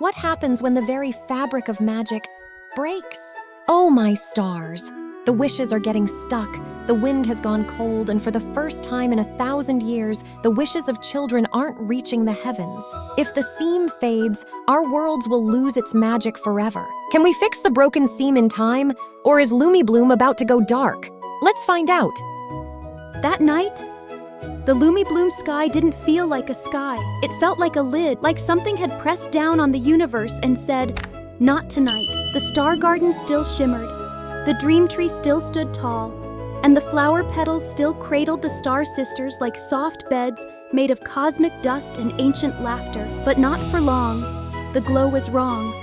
What happens when the very fabric of magic breaks? Oh, my stars! The wishes are getting stuck, the wind has gone cold, and for the first time in 1,000 years, the wishes of children aren't reaching the heavens. If the seam fades, our worlds will lose its magic forever. Can we fix the broken seam in time? Or is LumiBloom about to go dark? Let's find out. That night, the LumiBloom sky didn't feel like a sky. It felt like a lid, like something had pressed down on the universe and said, "Not tonight." The star garden still shimmered. The dream tree still stood tall, and the flower petals still cradled the star sisters like soft beds made of cosmic dust and ancient laughter. But not for long. The glow was wrong.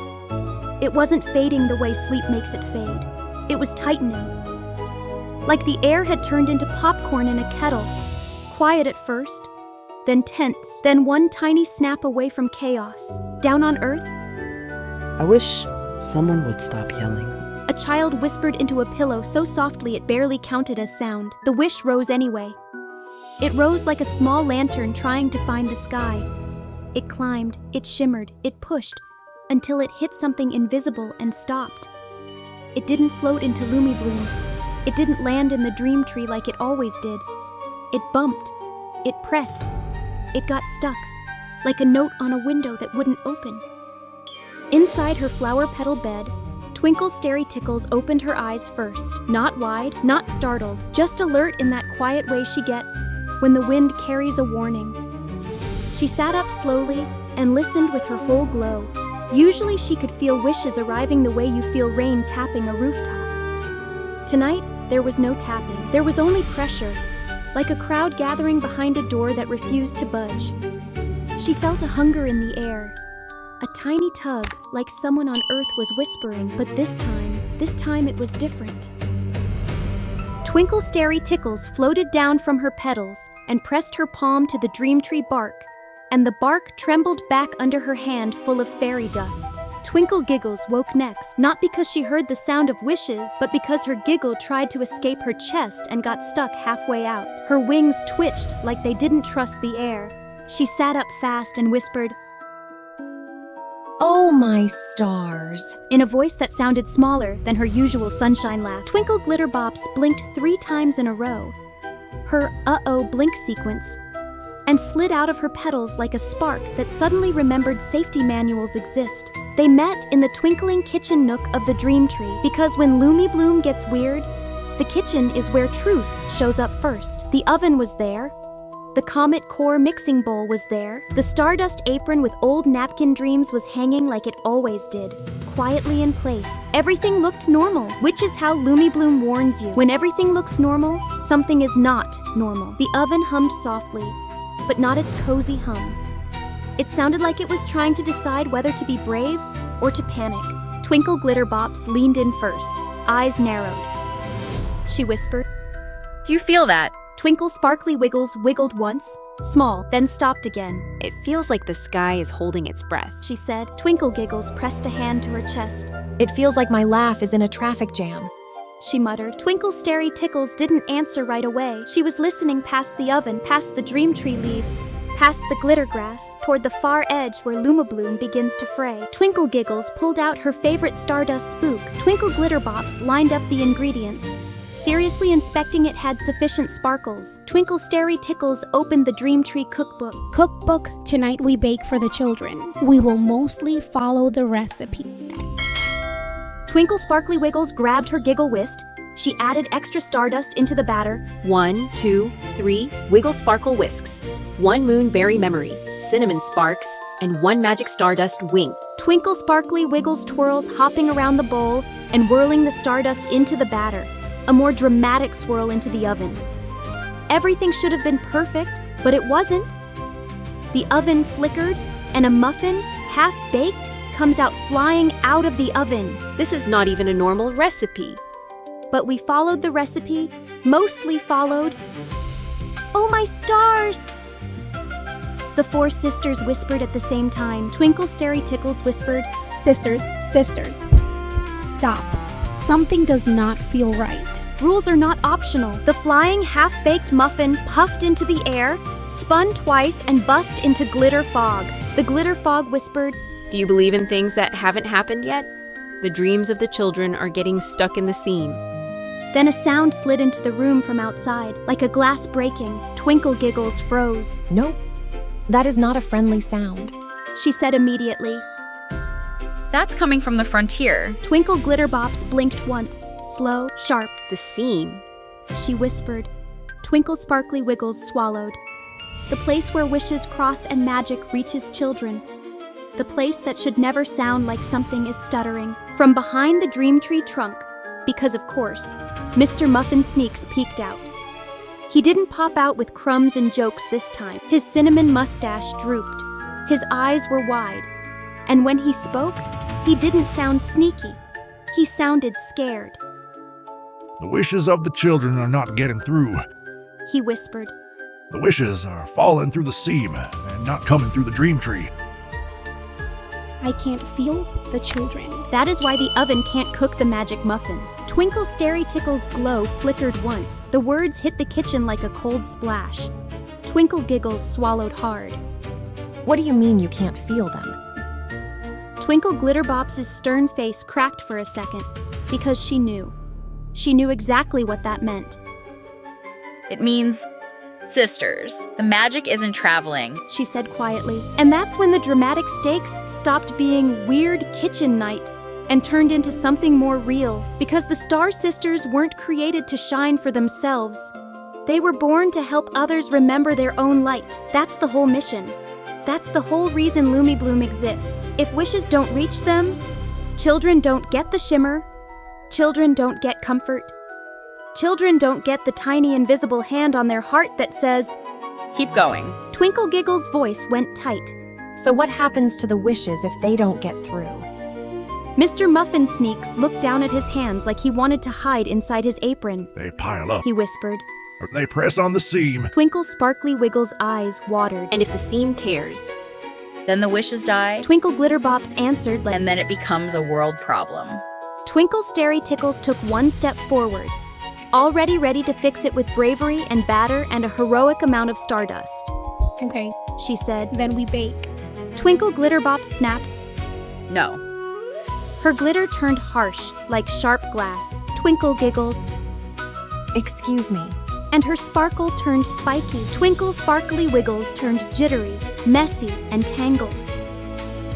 It wasn't fading the way sleep makes it fade. It was tightening. Like the air had turned into popcorn in a kettle. Quiet at first, then tense, then one tiny snap away from chaos. Down on Earth, I wish someone would stop yelling. a child whispered into a pillow so softly it barely counted as sound. The wish rose anyway. It rose like a small lantern trying to find the sky. It climbed, it shimmered, it pushed, until it hit something invisible and stopped. It didn't float into LumiBloom. It didn't land in the dream tree like it always did. It bumped. It pressed. It got stuck, like a note on a window that wouldn't open. Inside her flower petal bed, Twinkle Starry Tickles opened her eyes first. Not wide, not startled, just alert in that quiet way she gets when the wind carries a warning. She sat up slowly and listened with her whole glow. Usually she could feel wishes arriving the way you feel rain tapping a rooftop. Tonight, there was no tapping. There was only pressure, like a crowd gathering behind a door that refused to budge. She felt a hunger in the air, a tiny tug, like someone on Earth was whispering, but this time it was different. Twinkle Starry Tickles floated down from her petals and pressed her palm to the dream tree bark, and the bark trembled back under her hand full of fairy dust. Twinkle Giggles woke next, not because she heard the sound of wishes, but because her giggle tried to escape her chest and got stuck halfway out. Her wings twitched like they didn't trust the air. She sat up fast and whispered, Oh, my stars! in a voice that sounded smaller than her usual sunshine laugh. Twinkle Glitterbops blinked 3 times in a row, her uh-oh blink sequence, and slid out of her petals like a spark that suddenly remembered safety manuals exist. They met in the twinkling kitchen nook of the dream tree, because when LumiBloom gets weird, the kitchen is where truth shows up first. The oven was there. The Comet Core mixing bowl was there. The Stardust apron with old napkin dreams was hanging like it always did, quietly in place. Everything looked normal, which is how LumiBloom warns you. When everything looks normal, something is not normal. The oven hummed softly, but not its cozy hum. It sounded like it was trying to decide whether to be brave or to panic. Twinkle Glitterbops leaned in first, eyes narrowed. She whispered, Do you feel that? Twinkle Sparkly Wiggles wiggled once, small, then stopped again. It feels like the sky is holding its breath. She said. Twinkle Giggles pressed a hand to her chest. It feels like my laugh is in a traffic jam. She muttered. Twinkle Starry Tickles didn't answer right away. She was listening past the oven, past the dream tree leaves, past the glitter grass, toward the far edge where LumiBloom begins to fray. Twinkle Giggles pulled out her favorite Stardust spook. Twinkle Glitterbops lined up the ingredients. Seriously inspecting it had sufficient sparkles. Twinkle Starry Tickles opened the Dream Tree cookbook. Cookbook, tonight we bake for the children. We will mostly follow the recipe. Twinkle Sparkly Wiggles grabbed her giggle whisk. She added extra Stardust into the batter. 1, 2, 3 Wiggle Sparkle Whisks, 1 Moonberry Memory, Cinnamon Sparks, and 1 Magic Stardust Wing. Twinkle Sparkly Wiggles twirls hopping around the bowl and whirling the Stardust into the batter. A more dramatic swirl into the oven. Everything should have been perfect, but it wasn't. The oven flickered, and a muffin, half-baked, comes out flying out of the oven. This is not even a normal recipe. But we followed the recipe, mostly followed. Oh, my stars! The 4 sisters whispered at the same time. Twinkle Starry Tickles whispered, Sisters, stop. Something does not feel right. Rules are not optional. The flying half-baked muffin puffed into the air, spun twice, and bust into glitter fog. The glitter fog whispered, Do you believe in things that haven't happened yet? The dreams of the children are getting stuck in the seam. Then a sound slid into the room from outside, like a glass breaking. Twinkle Giggles froze. Nope, that is not a friendly sound. She said immediately. That's coming from the frontier. Twinkle Glitterbops blinked once, slow, sharp. The seam. She whispered. Twinkle Sparkly Wiggles swallowed. The place where wishes cross and magic reaches children. The place that should never sound like something is stuttering. From behind the dream tree trunk, because of course, Mr. Muffin Sneaks peeked out. He didn't pop out with crumbs and jokes this time. His cinnamon mustache drooped. His eyes were wide. And when he spoke, he didn't sound sneaky. He sounded scared. The wishes of the children are not getting through. He whispered. The wishes are falling through the seam and not coming through the dream tree. I can't feel the children. That is why the oven can't cook the magic muffins. Twinkle Starry Tickle's glow flickered once. The words hit the kitchen like a cold splash. Twinkle Giggles swallowed hard. What do you mean you can't feel them? Twinkle Glitterbop's stern face cracked for a second, because she knew. She knew exactly what that meant. It means, sisters, the magic isn't traveling. She said quietly. And that's when the dramatic stakes stopped being weird kitchen night and turned into something more real, because the Star Sisters weren't created to shine for themselves. They were born to help others remember their own light. That's the whole mission. That's the whole reason LumiBloom exists. If wishes don't reach them, children don't get the shimmer, children don't get comfort, children don't get the tiny invisible hand on their heart that says, Keep going. Twinkle Giggle's voice went tight. So what happens to the wishes if they don't get through? Mr. Muffin Sneaks looked down at his hands like he wanted to hide inside his apron. They pile up, He whispered. or they press on the seam. Twinkle Sparkly Wiggle's eyes watered. And if the seam tears, Then the wishes die, Twinkle Glitterbops answered like. and then it becomes a world problem. Twinkle Starry Tickles took one step forward, already ready to fix it with bravery and batter and a heroic amount of stardust. Okay, She said. then we bake. Twinkle Glitterbops snapped. No. Her glitter turned harsh, like sharp glass. Twinkle Giggles. Excuse me. And her sparkle turned spiky. Twinkle Sparkly Wiggles turned jittery, messy, and tangled.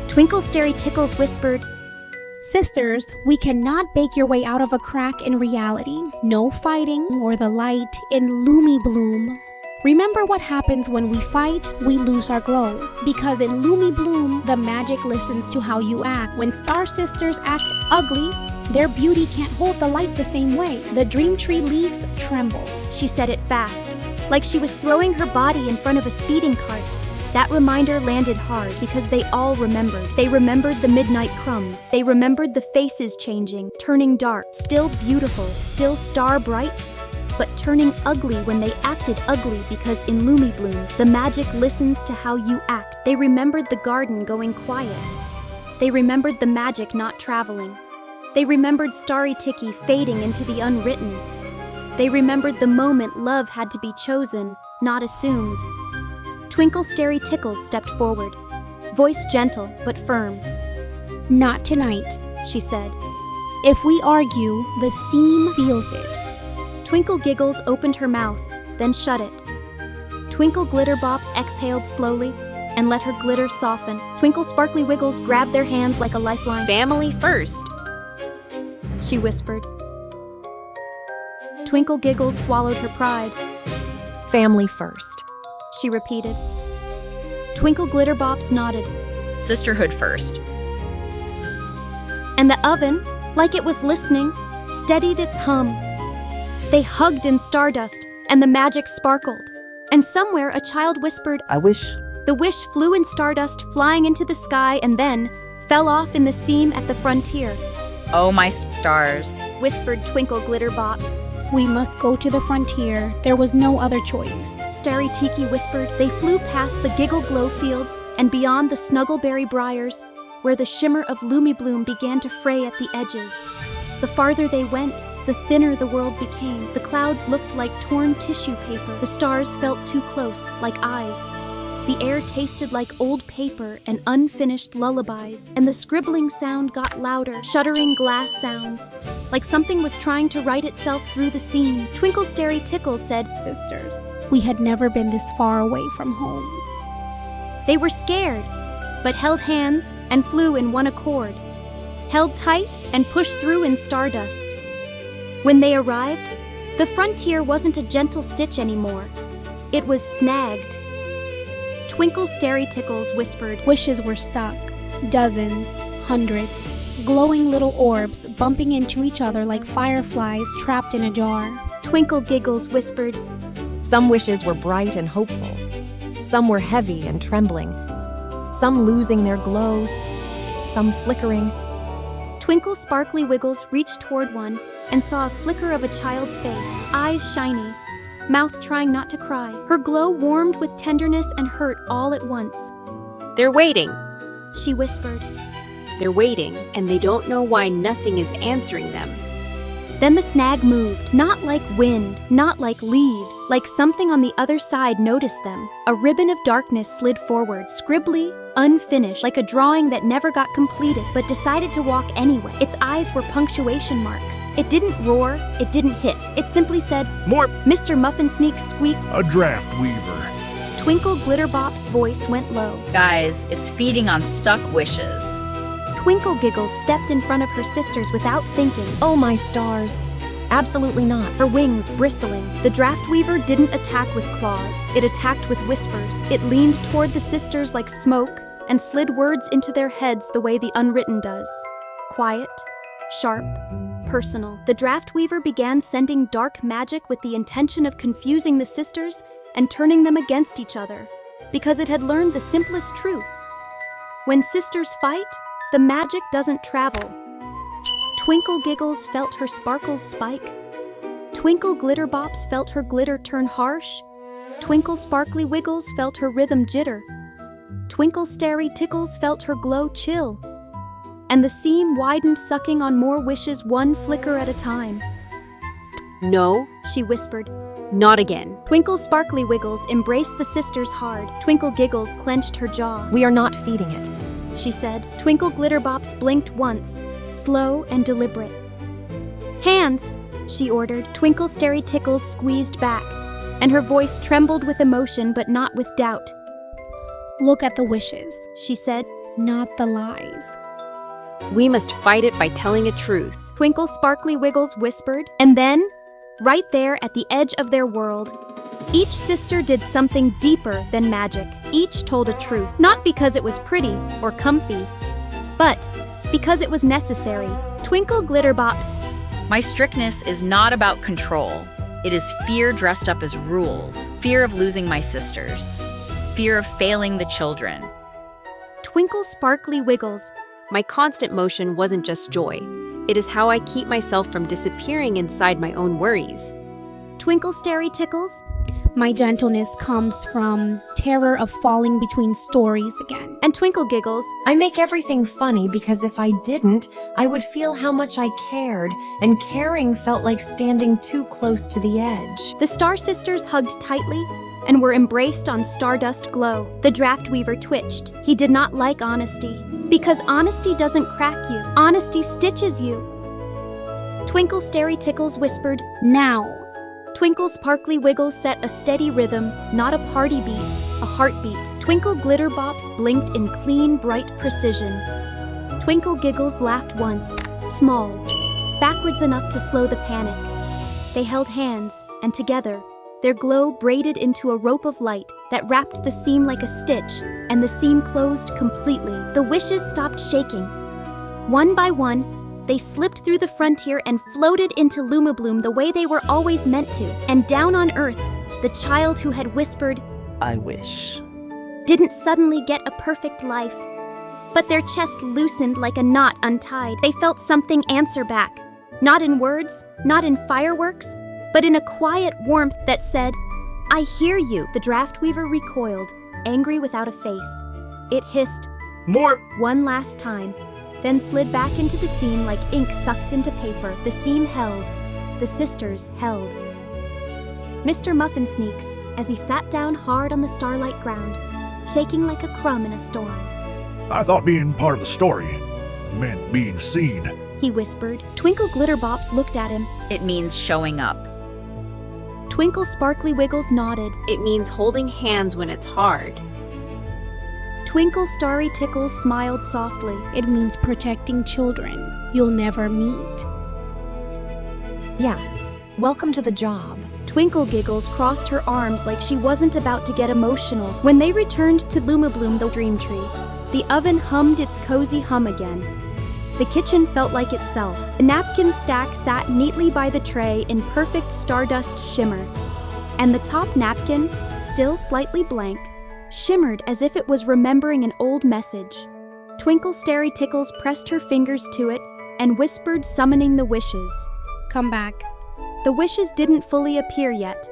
Twinkle Starry Tickles whispered. Sisters, we cannot bake your way out of a crack in reality. No fighting or the light in LumiBloom. Remember what happens when we fight, we lose our glow. Because in LumiBloom, the magic listens to how you act. When Star Sisters act ugly, their beauty can't hold the light the same way. The dream tree leaves tremble. She said it fast, like she was throwing her body in front of a speeding cart. That reminder landed hard because they all remembered. They remembered the midnight crumbs. They remembered the faces changing, turning dark, still beautiful, still star bright, but turning ugly when they acted ugly because in LumiBloom, the magic listens to how you act. They remembered the garden going quiet. They remembered the magic not traveling. They remembered Starry Ticky fading into the unwritten. They remembered the moment love had to be chosen, not assumed. Twinkle Starry Tickles stepped forward, voice gentle but firm. Not tonight, She said. If we argue, the seam feels it. Twinkle Giggles opened her mouth, then shut it. Twinkle Glitterbops exhaled slowly and let her glitter soften. Twinkle Sparkly Wiggles grabbed their hands like a lifeline. family first. She whispered. Twinkle Giggles swallowed her pride. Family first. She repeated. Twinkle Glitterbops nodded. Sisterhood first. And the oven, like it was listening, steadied its hum. They hugged in stardust, and the magic sparkled. And somewhere a child whispered. I wish. The wish flew in stardust, flying into the sky, and then fell off in the seam at the frontier. Oh, my stars. Whispered Twinkle Glitterbops. We must go to the frontier. There was no other choice. Starry Tiki whispered. They flew past the Giggle Glow fields and beyond the Snuggleberry briars, where the shimmer of LumiBloom began to fray at the edges. The farther they went, the thinner the world became. The clouds looked like torn tissue paper. The stars felt too close, like eyes. The air tasted like old paper and unfinished lullabies, and the scribbling sound got louder, shuddering glass sounds, like something was trying to write itself through the seam. Twinkle Starry Tickles said, Sisters, we had never been this far away from home. They were scared, but held hands and flew in one accord, held tight and pushed through in stardust. When they arrived, the frontier wasn't a gentle stitch anymore. It was snagged. Twinkle Starry Tickles whispered, Wishes were stuck. Dozens, hundreds, glowing little orbs bumping into each other like fireflies trapped in a jar. Twinkle Giggles whispered, Some wishes were bright and hopeful. Some were heavy and trembling. Some losing their glows, some flickering. Twinkle Sparkly Wiggles reached toward one and saw a flicker of a child's face, eyes shiny, mouth trying not to cry. Her glow warmed with tenderness and hurt all at once. They're waiting. She whispered. They're waiting, and they don't know why nothing is answering them. Then the snag moved, not like wind, not like leaves, like something on the other side noticed them. A ribbon of darkness slid forward, scribbly, unfinished, like a drawing that never got completed, but decided to walk anyway. Its eyes were punctuation marks. It didn't roar, it didn't hiss. It simply said, More Mr. Muffin Sneak squeaked. a draft weaver. Twinkle Glitterbop's voice went low. Guys, it's feeding on stuck wishes. Twinkle Giggles stepped in front of her sisters without thinking, Oh my stars. Absolutely not. her wings bristling. The draft weaver didn't attack with claws. It attacked with whispers. It leaned toward the sisters like smoke and slid words into their heads the way the unwritten does. Quiet, sharp, personal. The draft weaver began sending dark magic with the intention of confusing the sisters and turning them against each other, because it had learned the simplest truth. When sisters fight, the magic doesn't travel. Twinkle Giggles felt her sparkles spike. Twinkle Glitterbops felt her glitter turn harsh. Twinkle Sparkly Wiggles felt her rhythm jitter. Twinkle Starry Tickles felt her glow chill. And the seam widened, sucking on more wishes one flicker at a time. No, She whispered. not again. Twinkle Sparkly Wiggles embraced the sisters hard. Twinkle Giggles clenched her jaw. We are not feeding it. She said. Twinkle Glitterbops blinked once, slow and deliberate. Hands, she ordered. Twinkle Starry Tickles squeezed back, and her voice trembled with emotion but not with doubt. Look at the wishes, She said. not the lies. We must fight it by telling a truth. Twinkle Sparkly Wiggles whispered, and then, right there at the edge of their world, each sister did something deeper than magic. Each told a truth, not because it was pretty or comfy, but because it was necessary. Twinkle Glitterbops. My strictness is not about control. It is fear dressed up as rules. Fear of losing my sisters. Fear of failing the children. Twinkle Sparkly Wiggles. My constant motion wasn't just joy. It is how I keep myself from disappearing inside my own worries. Twinkle Starry Tickles. My gentleness comes from terror of falling between stories again. And Twinkle Giggles. I make everything funny because if I didn't, I would feel how much I cared, and caring felt like standing too close to the edge. The Star Sisters hugged tightly and were embraced on stardust glow. The draft weaver twitched. He did not like honesty, because honesty doesn't crack you. Honesty stitches you. Twinkle Starry Tickles whispered. Now, Twinkle Sparkly Wiggles set a steady rhythm, not a party beat, a heartbeat. Twinkle Glitterbops blinked in clean, bright precision. Twinkle Giggles laughed once, small, backwards enough to slow the panic. They held hands, and together, their glow braided into a rope of light that wrapped the seam like a stitch, and the seam closed completely. The wishes stopped shaking. One by one, they slipped through the frontier and floated into LumiBloom the way they were always meant to. And down on Earth, the child who had whispered, I wish. didn't suddenly get a perfect life. But their chest loosened like a knot untied. They felt something answer back. Not in words, not in fireworks, but in a quiet warmth that said, I hear you. The draft weaver recoiled, angry without a face. It hissed More one last time, then slid back into the seam like ink sucked into paper. The seam held. The sisters held. Mr. Muffin Sneaks, as he sat down hard on the starlight ground, shaking like a crumb in a storm. I thought being part of the story meant being seen. He whispered. Twinkle Glitterbops looked at him. It means showing up. Twinkle Sparkly Wiggles nodded. It means holding hands when it's hard. Twinkle Starry Tickles smiled softly. It means protecting children you'll never meet. Yeah, welcome to the job. Twinkle Giggles crossed her arms like she wasn't about to get emotional. When they returned to LumiBloom, the dream tree, the oven hummed its cozy hum again. The kitchen felt like itself. The napkin stack sat neatly by the tray in perfect stardust shimmer. And the top napkin, still slightly blank, shimmered as if it was remembering an old message. Twinkle Starry Tickles pressed her fingers to it and whispered, summoning the wishes. Come back. The wishes didn't fully appear yet.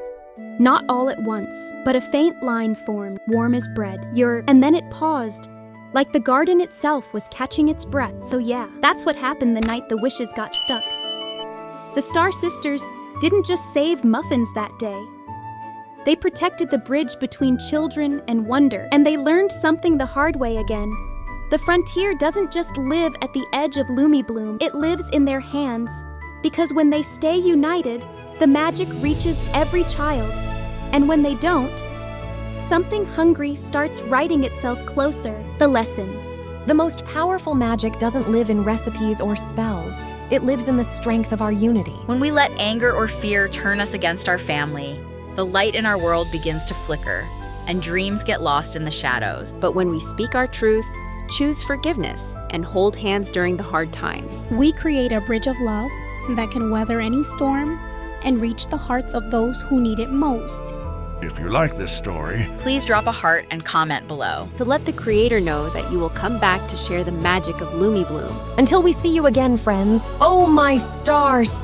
Not all at once, but a faint line formed, warm as bread. And then it paused, like the garden itself was catching its breath. So yeah, that's what happened the night the wishes got stuck. The Star Sisters didn't just save muffins that day. They protected the bridge between children and wonder, and they learned something the hard way again. The frontier doesn't just live at the edge of LumiBloom, it lives in their hands. Because when they stay united, the magic reaches every child. And when they don't, something hungry starts writing itself closer. The lesson. The most powerful magic doesn't live in recipes or spells. It lives in the strength of our unity. When we let anger or fear turn us against our family, the light in our world begins to flicker, and dreams get lost in the shadows. But when we speak our truth, choose forgiveness, and hold hands during the hard times, We create a bridge of love that can weather any storm and reach the hearts of those who need it most. If you like this story, Please drop a heart and comment below. to let the creator know that you will come back to share the magic of LumiBloom. Until we see you again, friends. Oh, my stars!